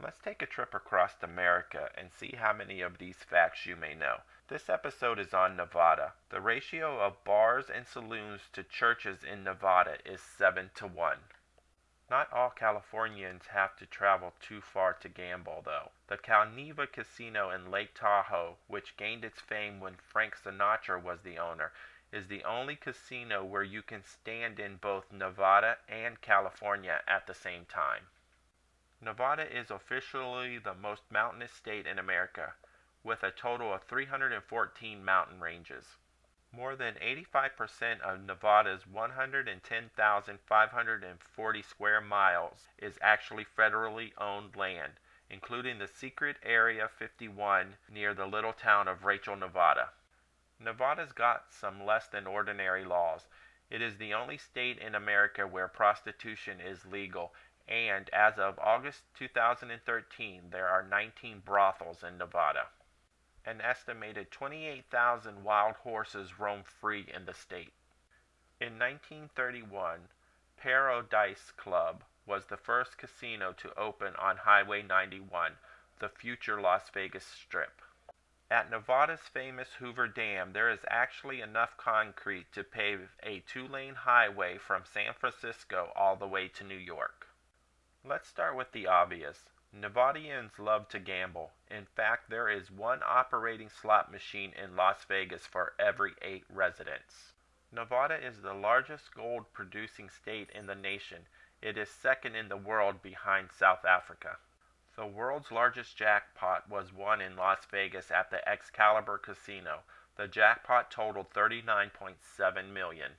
Let's take a trip across America and see how many of these facts you may know. This episode is on Nevada. The ratio of bars and saloons to churches in Nevada is 7 to 1. Not all Californians have to travel too far to gamble, though. The Cal-Neva Casino in Lake Tahoe, which gained its fame when Frank Sinatra was the owner, is the only casino where you can stand in both Nevada and California at the same time. Nevada is officially the most mountainous state in America, with a total of 314 mountain ranges. More than 85% of Nevada's 110,540 square miles is actually federally owned land, including the secret Area 51 near the little town of Rachel, Nevada. Nevada's got some less than ordinary laws. It is the only state in America where prostitution is legal, and as of August 2013, there are 19 brothels in Nevada. An estimated 28,000 wild horses roam free in the state. In 1931, Paradise Club was the first casino to open on Highway 91, the future Las Vegas Strip. At Nevada's famous Hoover Dam, there is actually enough concrete to pave a two-lane highway from San Francisco all the way to New York. Let's start with the obvious. Nevadians love to gamble. In fact, there is one operating slot machine in Las Vegas for every 8 residents. Nevada is the largest gold-producing state in the nation. It is second in the world behind South Africa. The world's largest jackpot was won in Las Vegas at the Excalibur Casino. The jackpot totaled $39.7 million.